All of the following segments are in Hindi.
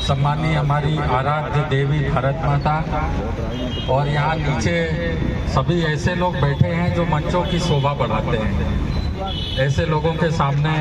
सम्मानीय हमारी आराध्य देवी भारत माता, और यहाँ नीचे सभी ऐसे लोग बैठे हैं जो मंचों की शोभा बढ़ाते हैं। ऐसे लोगों के सामने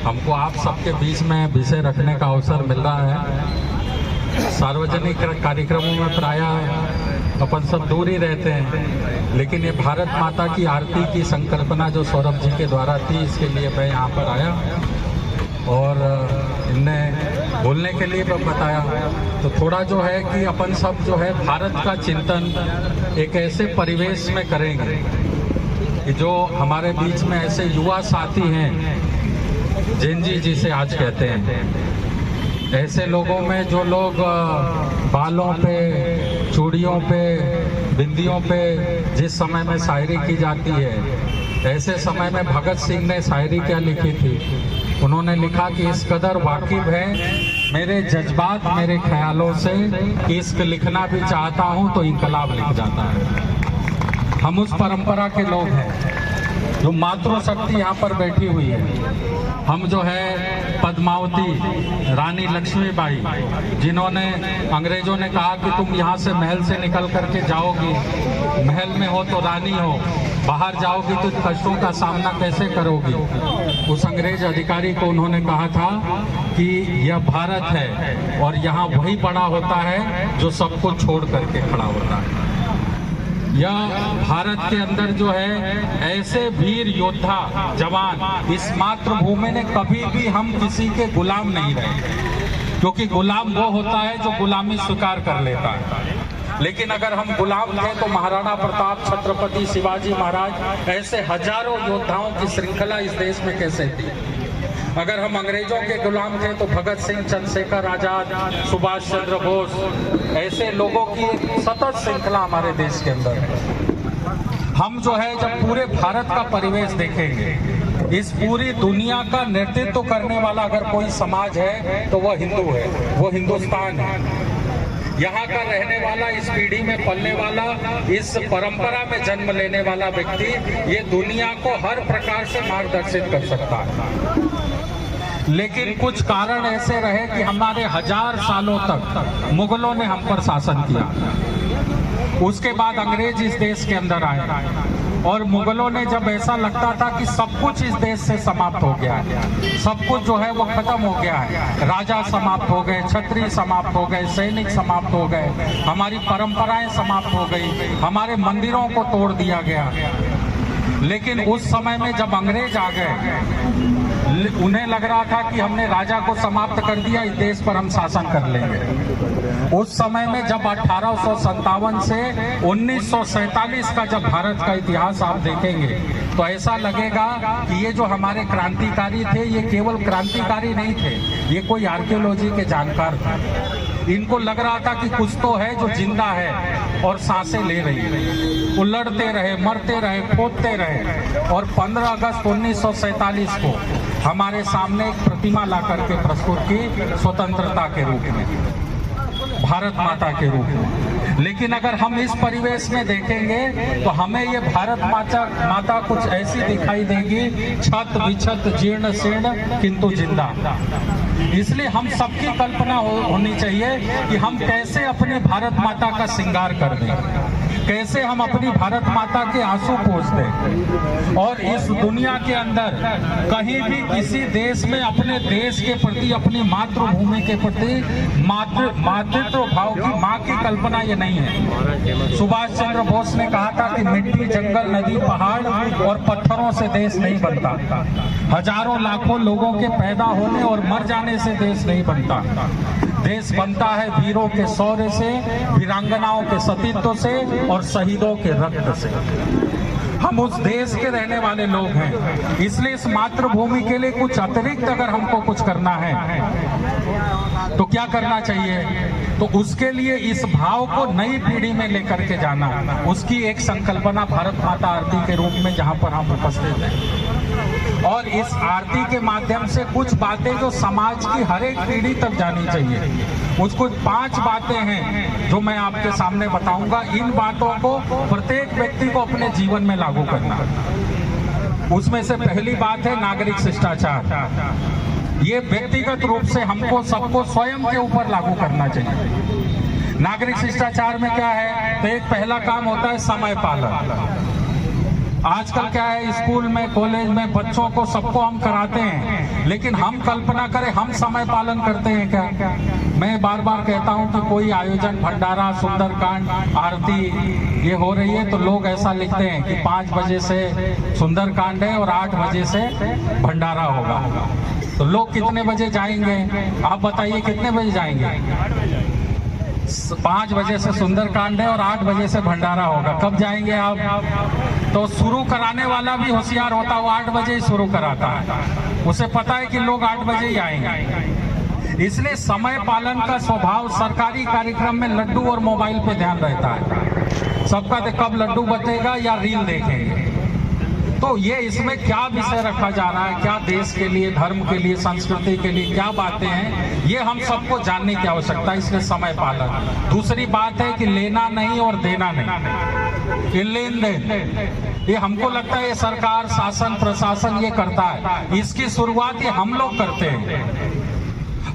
हमको आप सबके बीच में विषय रखने का अवसर मिल रहा है। सार्वजनिक कार्यक्रमों में प्रायः अपन सब दूर ही रहते हैं, लेकिन ये भारत माता की आरती की संकल्पना जो सौरभ जी के द्वारा थी, इसके लिए मैं यहाँ पर आया और इनने बोलने के लिए बताया। तो थोड़ा जो है कि अपन सब जो है भारत का चिंतन एक ऐसे परिवेश में करेंगे कि जो हमारे बीच में ऐसे युवा साथी हैं, जेनजी जिसे आज कहते हैं, ऐसे लोगों में जो लोग बालों पे, चूड़ियों पे, बिंदियों पे जिस समय में शायरी की जाती है, ऐसे समय में भगत सिंह ने शायरी क्या लिखी थी? उन्होंने लिखा कि इस कदर वाकिफ है मेरे जज्बात मेरे ख्यालों से कि इश्क लिखना भी चाहता हूँ तो इंकलाब लिख जाता है। हम उस परंपरा के लोग हैं जो मातृशक्ति यहाँ पर बैठी हुई है। हम जो है पद्मावती, रानी लक्ष्मीबाई, जिन्होंने अंग्रेजों ने कहा कि तुम यहाँ से महल से निकल करके जाओगी, महल में हो तो रानी हो, बाहर जाओगी तो कष्टों का सामना कैसे करोगी? उस अंग्रेज अधिकारी को उन्होंने कहा था कि यह भारत है और यहाँ वही बड़ा होता है जो सबको छोड़ करके खड़ा होता है। यह भारत के अंदर जो है ऐसे वीर योद्धा जवान, इस मातृभूमि ने कभी भी हम किसी के गुलाम नहीं रहे, क्योंकि गुलाम वो होता है जो गुलामी स्वीकार कर लेता है। लेकिन अगर हम गुलाम थे तो महाराणा प्रताप, छत्रपति शिवाजी महाराज, ऐसे हजारों योद्धाओं की श्रृंखला इस देश में कैसे थी? अगर हम अंग्रेजों के गुलाम थे तो भगत सिंह, चंद्रशेखर आजाद, सुभाष चंद्र बोस, ऐसे लोगों की सतत श्रृंखला हमारे देश के अंदर है। हम जो है जब पूरे भारत का परिवेश देखेंगे, इस पूरी दुनिया का नेतृत्व करने वाला अगर कोई समाज है तो वह हिंदू है, वो हिंदुस्तान है। यहाँ का रहने वाला, इस पीढ़ी में पलने वाला, इस परंपरा में जन्म लेने वाला व्यक्ति ये दुनिया को हर प्रकार से मार्गदर्शित कर सकता है। लेकिन कुछ कारण ऐसे रहे कि हमारे 1000 सालों तक मुगलों ने हम पर शासन किया। उसके बाद अंग्रेज इस देश के अंदर आए और मुगलों ने जब ऐसा लगता था कि सब कुछ इस देश से समाप्त हो गया है, सब कुछ जो है वो खत्म हो गया है, राजा समाप्त हो गए, क्षत्रिय समाप्त हो गए, सैनिक समाप्त हो गए, हमारी परंपराएं समाप्त हो गई, हमारे मंदिरों को तोड़ दिया गया। लेकिन उस समय में जब अंग्रेज आ गए, उन्हें लग रहा था कि हमने राजा को समाप्त कर दिया, इस देश पर हम शासन कर लेंगे। उस समय में जब 1857 से 1947 का जब भारत का इतिहास आप देखेंगे तो ऐसा लगेगा कि ये जो हमारे क्रांतिकारी थे, ये केवल क्रांतिकारी नहीं थे, ये कोई आर्कियोलॉजी के जानकार थे। इनको लग रहा था कि कुछ तो है जो जिंदा है और सांसें ले रही है। वो लड़ते रहे, मरते रहे, खोदते रहे और 15 अगस्त 1947 को हमारे सामने एक प्रतिमा ला करके प्रस्तुत की स्वतंत्रता के रूप में, भारत माता के रूप में। लेकिन अगर हम इस परिवेश में देखेंगे तो हमें ये भारत माता कुछ ऐसी दिखाई देगी, छत विछत जीर्ण शीर्ण किंतु जिंदा। इसलिए हम सबकी कल्पना होनी चाहिए कि हम कैसे अपनी भारत माता का श्रृंगार कर दें, कैसे हम अपनी भारत माता के आंसू पोंछ दें और इस दुनिया के अंदर कहीं भी किसी देश में अपने देश के प्रति, अपनी मातृभूमि के प्रति मातृत्व भाव की, माँ की कल्पना ये नहीं है। सुभाष चंद्र बोस ने कहा था कि मिट्टी, जंगल, नदी, पहाड़ और पत्थरों से देश नहीं बनता, हजारों लाखों लोगों के पैदा होने और मर जाने से देश नहीं बनता। देश बनता है वीरों के शौर्य से, वीरांगनाओं के सतीत्व से और शहीदों के रक्त से। हम उस देश के रहने वाले लोग हैं, इसलिए इस मातृभूमि के लिए कुछ अतिरिक्त अगर हमको कुछ करना है तो क्या करना चाहिए? तो उसके लिए इस भाव को नई पीढ़ी में लेकर के जाना, उसकी एक संकल्पना भारत माता आरती के रूप में जहां पर हम उपस्थित हैं। और इस आरती के माध्यम से कुछ बातें जो समाज की हर एक पीढ़ी तक जानी चाहिए, उसको 5 बातें हैं जो मैं आपके सामने बताऊंगा। इन बातों को प्रत्येक व्यक्ति को अपने जीवन में लागू करना। उसमें से पहली बात है नागरिक शिष्टाचार। ये व्यक्तिगत रूप से हमको सबको स्वयं के ऊपर लागू करना चाहिए। नागरिक शिष्टाचार में क्या है, तो एक पहला काम होता है समय पालन। आजकल क्या है, स्कूल में कॉलेज में बच्चों को सबको हम कराते हैं, लेकिन हम कल्पना करें हम समय पालन करते हैं क्या? मैं बार बार कहता हूं कि कोई आयोजन, भंडारा, सुंदरकांड, आरती ये हो रही है तो लोग ऐसा लिखते हैं कि 5 बजे से सुंदरकांड है और 8 बजे से भंडारा होगा। तो लोग कितने बजे जाएंगे? आप बताइए कितने बजे जाएंगे? 5 बजे से सुंदरकांड है और 8 बजे से भंडारा होगा। कब जाएंगे आप? तो शुरू कराने वाला भी होशियार होता है, वो 8 बजे ही शुरू कराता है, उसे पता है कि लोग 8 बजे ही आएंगे। इसलिए समय पालन का स्वभाव सरकारी कार्यक्रम में लड्डू और मोबाइल पे ध्यान रहता है, सबका कब लड्डू बचेगा या रील देखेंगे। तो ये इसमें क्या विषय रखा जा रहा है, क्या देश के लिए, धर्म के लिए, संस्कृति के लिए क्या बातें हैं, ये हम सबको जानने की आवश्यकता है। इसलिए समय पालन। दूसरी बात है कि लेना नहीं और देना नहीं, ये लेन देन, ये हमको लगता है ये सरकार, शासन, प्रशासन ये करता है, इसकी शुरुआत ये हम लोग करते हैं।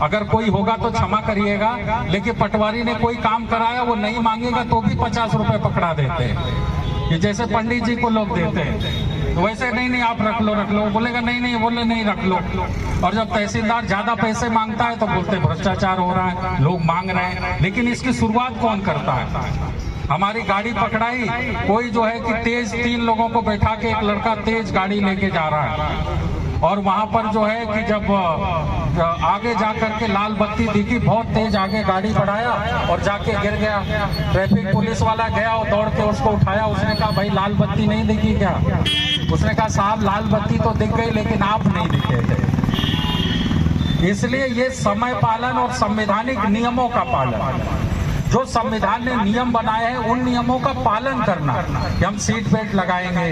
अगर कोई होगा तो क्षमा करिएगा, लेकिन पटवारी ने कोई काम कराया, वो नहीं मांगेगा तो भी 50 रुपए पकड़ा देते हैं, ये जैसे पंडित जी को लोग देते हैं। तो वैसे नहीं आप रख लो, बोलेगा नहीं, बोले नहीं रख लो। और जब तहसीलदार ज्यादा पैसे मांगता है तो बोलते भ्रष्टाचार हो रहा है, लोग मांग रहे हैं। लेकिन इसकी शुरुआत कौन करता है? हमारी गाड़ी पकड़ाई, कोई जो है कि तेज 3 लोगों को बैठा के एक लड़का तेज गाड़ी लेके जा रहा है, और वहां पर जो है कि जब आगे जाकर के लाल बत्ती दिखी, बहुत तेज आगे गाड़ी बढ़ाया और जाके गिर गया। ट्रैफिक पुलिस वाला गया और दौड़ के उसको उठाया। उसने कहा भाई लाल बत्ती नहीं दिखी क्या? उसने कहा साहब लाल बत्ती तो दिख गई लेकिन आप नहीं दिखे थे। इसलिए ये समय पालन और संवैधानिक नियमों का पालन, जो संविधान ने नियम बनाए हैं उन नियमों का पालन करना, कि हम सीट बेल्ट लगाएंगे,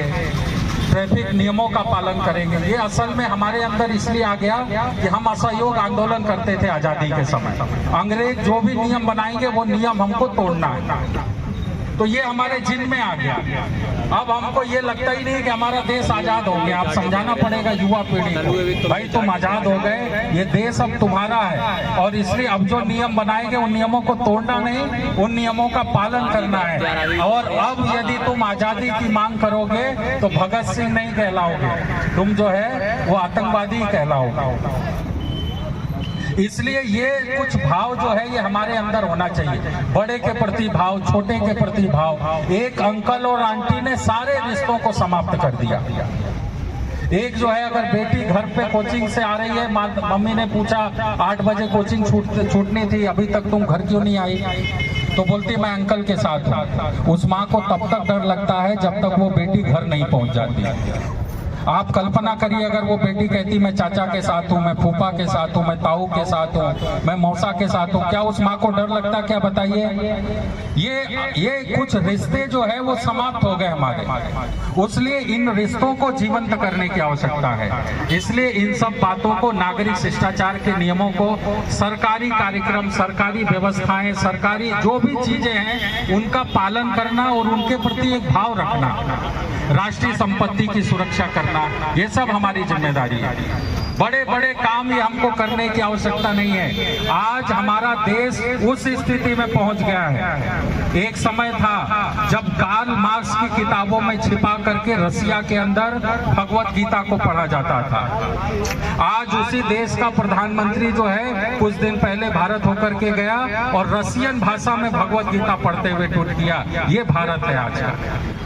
ट्रैफिक नियमों का पालन करेंगे। ये असल में हमारे अंदर इसलिए आ गया कि हम असहयोग आंदोलन करते थे आजादी के समय। अंग्रेज जो भी नियम बनाएंगे वो नियम हमको तोड़ना है, तो ये हमारे जिन में आ गया। अब हमको ये लगता ही नहीं कि हमारा देश आजाद हो गया। आप समझाना पड़ेगा युवा पीढ़ी को, भाई तुम आजाद हो गए, ये देश अब तुम्हारा है, और इसलिए अब जो नियम बनाएंगे उन नियमों को तोड़ना नहीं, उन नियमों का पालन करना है। और अब यदि तुम आजादी की मांग करोगे तो भगत सिंह नहीं कहलाओगे, तुम जो है वो आतंकवादी कहलाओगे। इसलिए ये कुछ भाव जो है ये हमारे अंदर होना चाहिए, बड़े के प्रति भाव, छोटे के प्रति भाव। एक अंकल और आंटी ने सारे रिश्तों को समाप्त कर दिया। एक जो है अगर बेटी घर पे कोचिंग से आ रही है, मम्मी ने पूछा 8 बजे कोचिंग छूटनी थी, अभी तक तुम घर क्यों नहीं आई? तो बोलती मैं अंकल के साथ हूँ। उस माँ को तब तक डर लगता है जब तक वो बेटी घर नहीं पहुँच जाती। आप कल्पना करिए अगर वो बेटी कहती मैं चाचा के साथ हूँ, मैं फूफा के साथ हूँ, मैं ताऊ के साथ हूँ, मैं मौसा के साथ हूँ, क्या उस माँ को डर लगता? क्या बताइए? ये कुछ रिश्ते जो है वो समाप्त हो गए हमारे, इसलिए इन रिश्तों को जीवंत करने की आवश्यकता है। इसलिए इन सब बातों को, नागरिक शिष्टाचार के नियमों को, सरकारी कार्यक्रम, सरकारी व्यवस्थाएं, सरकारी जो भी चीजें हैं उनका पालन करना और उनके प्रति एक भाव रखना, राष्ट्रीय संपत्ति की सुरक्षा करना, ये सब हमारी जिम्मेदारी है। बड़े बड़े काम ये हमको करने की आवश्यकता नहीं है। आज हमारा देश उस स्थिति में पहुंच गया है। एक समय था जब कार्ल मार्क्स की किताबों में छिपा करके रसिया के अंदर भगवत गीता को पढ़ा जाता था। आज उसी देश का प्रधानमंत्री जो है कुछ दिन पहले भारत होकर के गया और रसियन भाषा में भगवत गीता पढ़ते हुए ट्वीट किया। ये भारत है आज का।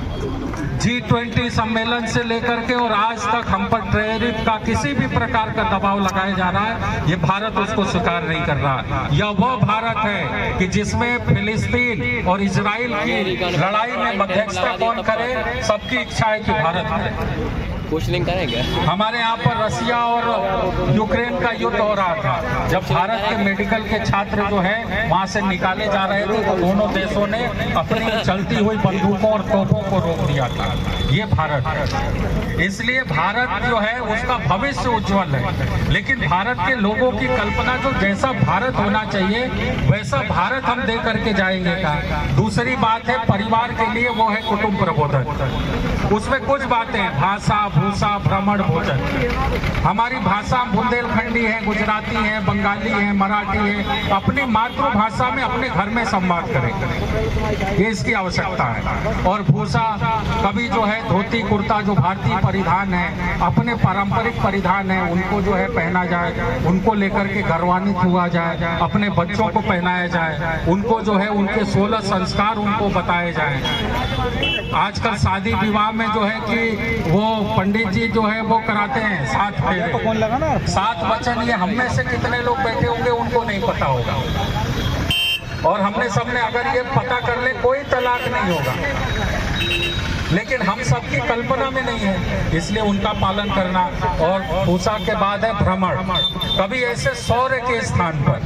G20 सम्मेलन से लेकर के और आज तक हम पर टेरिफ का किसी भी प्रकार का दबाव लगाया जा रहा है, ये भारत उसको स्वीकार नहीं कर रहा। यह वो भारत है कि जिसमें फिलिस्तीन और इजराइल की लड़ाई में मध्यस्थता कौन करे, सबकी इच्छा है कि भारत करे। क्वेश्चनिंग करेंगे। हमारे यहाँ पर रसिया और यूक्रेन का युद्ध हो रहा था, जब भारत के मेडिकल के छात्र जो है वहाँ से निकाले जा रहे थे तो दोनों देशों ने अपनी चलती हुई बंदूकों और तोपों को रोक दिया था। ये भारत है। इसलिए भारत जो है उसका भविष्य उज्जवल है, लेकिन भारत के लोगों की कल्पना जो जैसा भारत होना चाहिए वैसा भारत हम दे करके जाएंगे का। दूसरी बात है परिवार के लिए, वो है कुटुंब प्रबोधन। उसमें कुछ बातें भाषा, भूषा, भ्रमण, भोजन। हमारी भाषा बुंदेलखंडी है, गुजराती है, बंगाली है, मराठी है। अपनी मातृभाषा में अपने घर में संवाद करें, ये इसकी आवश्यकता है। और भूषा, कभी जो है धोती कुर्ता जो भारतीय परिधान है, अपने पारंपरिक परिधान है, उनको जो है पहना जाए, उनको लेकर के गौरवान्वित हुआ जाए, अपने बच्चों को पहनाया जाए, उनको जो है उनके 16 संस्कार उनको बताए जाए। आजकल शादी विवाह में जो है कि वो पंडित जी जो है वो कराते हैं 7 फेरे, 7 वचन। ये हम में से कितने लोग बैठे होंगे उनको नहीं पता होगा, और हमने सबने अगर ये पता कर ले कोई तलाक नहीं होगा, लेकिन हम सबकी कल्पना में नहीं है, इसलिए उनका पालन करना। और पूषा के बाद है भ्रमण। कभी ऐसे शौर्य के स्थान पर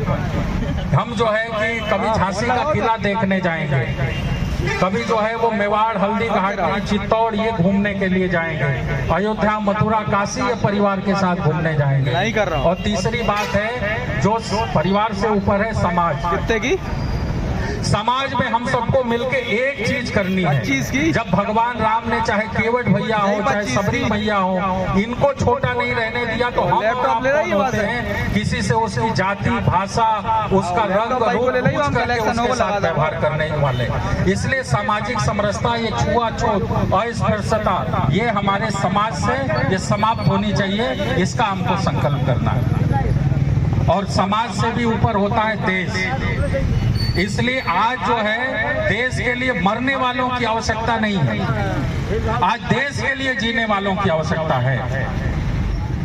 हम जो है कि कभी झांसी का किला देखने जाएंगे, कभी जो है वो मेवाड़, हल्दी घाटी, चित्तौड़ ये घूमने के लिए जाएंगे, अयोध्या, मथुरा, काशी ये परिवार के साथ घूमने जाएंगे। और तीसरी बात है जो परिवार से ऊपर है समाज। कितने की? समाज में हम सबको मिलके एक चीज करनी है। चीज की? जब भगवान राम ने चाहे केवट भैया हो, चाहे सबरी मैया हो, इनको छोटा नहीं रहने दिया, तो हम होते हैं किसी से उसकी जाति, भाषा, उसका रंग, रूप उसके साथ व्यवहार करने वाले। इसलिए सामाजिक समरसता, ये छुआछूत, अस्पृश्यता, ये हमारे समाज से ये समाप्त होनी चाहिए। इसका हमको संकल्प करना है। और समाज से भी ऊपर होता है देश। इसलिए आज जो है देश के लिए मरने वालों की आवश्यकता नहीं है, आज देश के लिए जीने वालों की आवश्यकता है।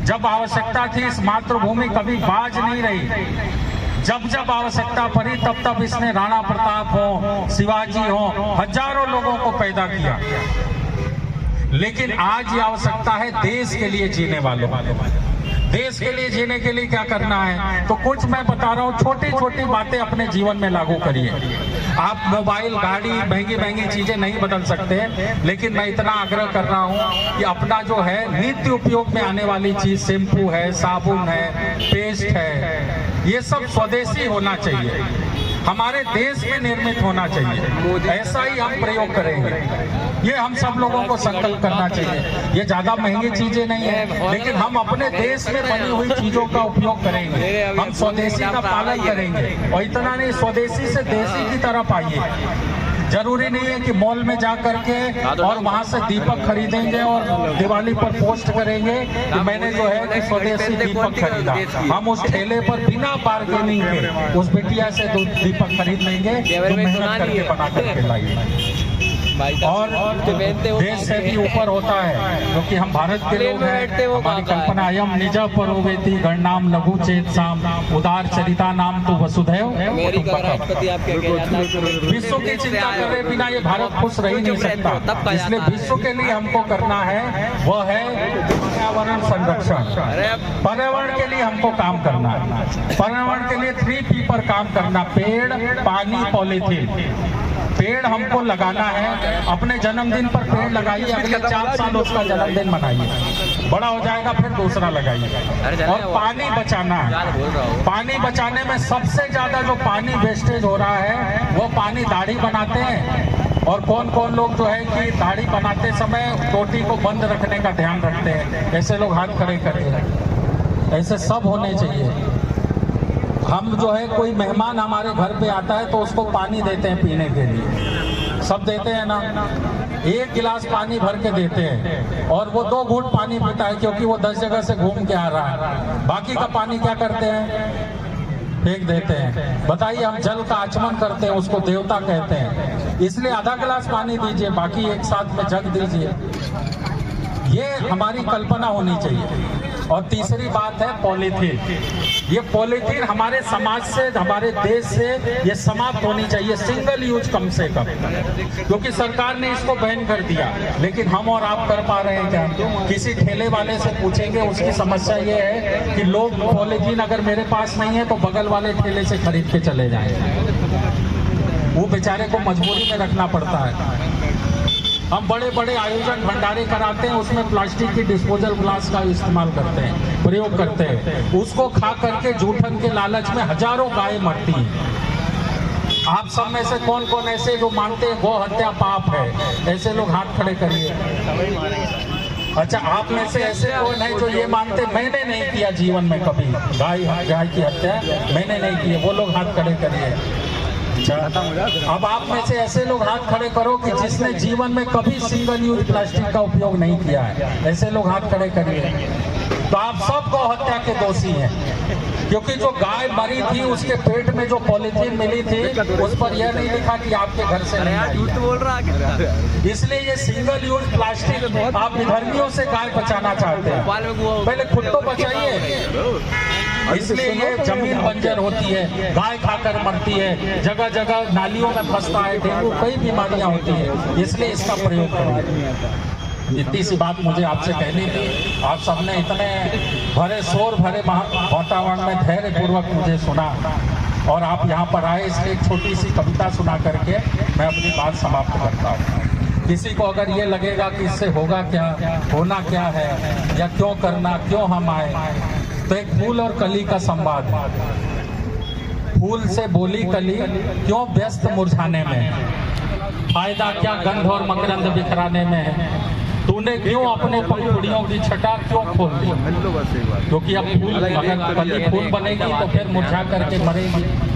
जब आवश्यकता थी इस मातृभूमि कभी बाज नहीं रही, जब जब आवश्यकता पड़ी तब तब इसने राणा प्रताप हो, शिवाजी हो, हजारों लोगों को पैदा किया। लेकिन आज ये आवश्यकता है देश के लिए जीने वालों। देश के लिए जीने के लिए क्या करना है, तो कुछ मैं बता रहा हूँ, छोटी छोटी बातें अपने जीवन में लागू करिए। आप मोबाइल, गाड़ी, महंगी महंगी चीजें नहीं बदल सकते, लेकिन मैं इतना आग्रह कर रहा हूँ कि अपना जो है नित्य उपयोग में आने वाली चीज, शैम्पू है, साबुन है, पेस्ट है, ये सब स्वदेशी होना चाहिए, हमारे देश में निर्मित होना चाहिए। ऐसा ही हम प्रयोग करेंगे, ये हम सब लोगों को संकल्प करना चाहिए। ये ज्यादा महंगी चीजें नहीं है, लेकिन हम अपने देश में बनी हुई चीजों का उपयोग करेंगे, हम स्वदेशी का पालन करेंगे। और इतना नहीं, स्वदेशी से देशी की तरफ आइए। जरूरी नहीं है कि मॉल में जा करके और वहां से दीपक खरीदेंगे और दिवाली पर पोस्ट करेंगे कि मैंने जो है कि स्वदेशी दीपक खरीदा। हम उस ठेले पर बिना बार्गेनिंग के उस बिटिया से दीपक खरीद लेंगे जो मेहनत करके बना करके लाई। और देश से भी ऊपर होता है, क्योंकि हम भारत के लोग हैं। हमारी कल्पना अयम निज परोवेति गणनाम लघु चेत साम उदार चरिता नाम तो वसुधैव। विश्व की चिंता करे बिना ये भारत खुश रह ही नहीं सकता। इसलिए विश्व के लिए हमको करना है वह है पर्यावरण संरक्षण। पर्यावरण के लिए हमको काम करना है। पर्यावरण के लिए 3P पर काम करना, पेड़, पानी, पॉलीथीन। पेड़ हमको लगाना है, अपने जन्मदिन पर पेड़ लगाइए, अगले 4 साल उसका जन्मदिन मनाइए, बड़ा हो जाएगा फिर दूसरा लगाइए। और पानी बचाना है। पानी बचाने में सबसे ज्यादा जो पानी वेस्टेज हो रहा है वो पानी दाढ़ी बनाते हैं, और कौन कौन लोग जो है कि दाढ़ी बनाते समय टोटी को बंद रखने का ध्यान रखते हैं। ऐसे लोग हाथ खड़े करके, ऐसे सब होने चाहिए। हम जो है कोई मेहमान हमारे घर पे आता है तो उसको पानी देते हैं पीने के लिए, सब देते हैं ना, 1 गिलास पानी भर के देते हैं, और वो 2 घूंट पानी पीता है क्योंकि वो 10 जगह से घूम के आ रहा है। बाकी का पानी क्या करते हैं, फेंक देते हैं। बताइए, हम जल का आचमन करते हैं, उसको देवता कहते हैं। इसलिए आधा गिलास पानी दीजिए, बाकी एक साथ में जग दीजिए। ये हमारी कल्पना होनी चाहिए। और तीसरी बात है पॉलीथीन। ये पॉलीथीन हमारे समाज से, हमारे देश से ये समाप्त होनी चाहिए, सिंगल यूज कम से कम, क्योंकि सरकार ने इसको बैन कर दिया। लेकिन हम और आप कर पा रहे हैं क्या? किसी ठेले वाले से पूछेंगे, उसकी समस्या ये है कि लोग पॉलीथीन अगर मेरे पास नहीं है तो बगल वाले ठेले से खरीद के चले जाएंगे, वो बेचारे को मजबूरी में रखना पड़ता है। हम बड़े बड़े आयोजन भंडारे कराते हैं, उसमें प्लास्टिक की डिस्पोजल ग्लास का इस्तेमाल करते हैं, प्रयोग करते हैं। उसको खा करके जूठन के लालच में हजारों गायें मरती हैं। आप सब में से कौन कौन ऐसे जो मानते हैं गौ हत्या पाप है? ऐसे लोग हाथ खड़े करिए। अच्छा, आप में से ऐसे कौन है जो ये मानते मैंने नहीं किया जीवन में कभी गाय की हत्या, मैंने नहीं की? वो लोग हाथ खड़े करिए। अब आप में से ऐसे लोग हाथ खड़े करो कि जिसने जीवन में कभी सिंगल यूज प्लास्टिक का उपयोग नहीं किया है। ऐसे लोग हाथ खड़े करिए। तो आप सब गौ हत्या के दोषी हैं, क्योंकि जो गाय मरी थी उसके पेट में जो पॉलीथीन मिली थी उस पर यह नहीं लिखा कि आपके घर से नहीं आई। झूठ बोल रहा है। इसलिए ये सिंगल यूज प्लास्टिक आप विधर्मियों से गाय बचाना चाहते हैं, पहले खुद तो बचाइए। इसलिए ये जमीन बंजर होती है, गाय खाकर मरती है, जगह जगह नालियों में फंसता है, डेंगू, कई बीमारियां होती है। इसलिए इसका प्रयोग करिए। इतनी सी बात मुझे आपसे कहनी थी। आप सबने इतने भरे शोर भरे वातावरण में धैर्य पूर्वक मुझे सुना और आप यहाँ पर आए, इसलिए एक छोटी सी कविता सुना करके मैं अपनी बात समाप्त करता हूँ। किसी को अगर ये लगेगा कि इससे होगा क्या, होना क्या है, या क्यों करना, क्यों हम आए, तो एक फूल और कली का संवाद है। फूल से बोली कली, क्यों व्यस्त मुरझाने में, फायदा क्या गंध और मकरंद बिखराने में, तूने क्यों अपने पंखुड़ियों की छटा क्यों खोल दी? क्योंकि अब फूल, अगर कली फूल बनेगी तो फिर मुरझा करके मरेगी।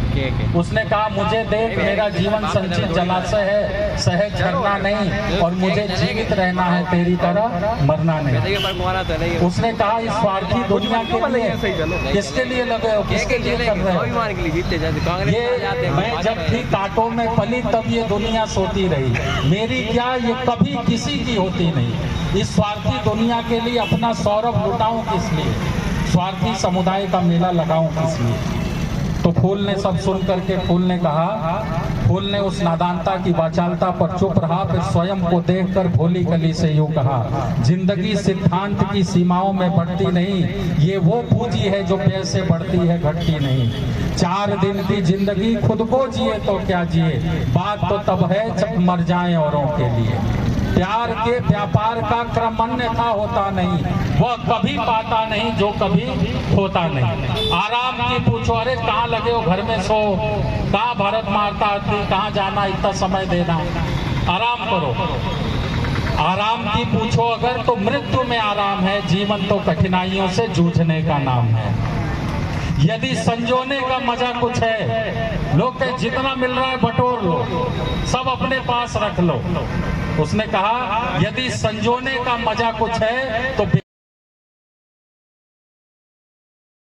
उसने कहा, मुझे देख मेरा जीवन संचित जलाशय है, सहज झरना नहीं, और मुझे जीवित रहना है तेरी तरह मरना नहीं। उसने कहा, इस स्वार्थी दुनिया के लिए किसके लिए लगे हो, किसके लिए कर रहे हो? ये मैं जब थी कांटों में पली तब ये दुनिया सोती रही, मेरी क्या ये कभी किसी की होती नहीं। इस स्वार्थी दुनिया के लिए अपना सौरभ लुटाऊं किस लिए, स्वार्थी समुदाय का मेला लगाऊं किस लिए? तो फूल ने सब सुन करके फूल ने कहा, फूल ने उस नादानता की वाचालता पर चुप रहा, फिर स्वयं को देखकर भोली कली से यूं कहा, जिंदगी सिद्धांत की सीमाओं में बढ़ती नहीं, ये वो पूंजी है जो पैसे बढ़ती है घटती नहीं। 4 दिन की जिंदगी खुद को जिए तो क्या जिए, बात तो तब है जब मर जाएं औरों के लिए। प्यार के व्यापार का क्रम अन्यथा होता नहीं, वह कभी पाता नहीं जो कभी होता नहीं। आराम की पूछो, अरे कहाँ लगे हो घर में सो, कहाँ भारत मारता आती, कहाँ जाना इतना समय देना, आराम करो। आराम की पूछो अगर तो मृत्यु में आराम है, जीवन तो कठिनाइयों से जूझने का नाम है। यदि संजोने का मजा कुछ है, लोग कहे जितना मिल रहा है बटोर लो, सब अपने पास रख लो। उसने कहा, यदि संजोने का मजा कुछ है तो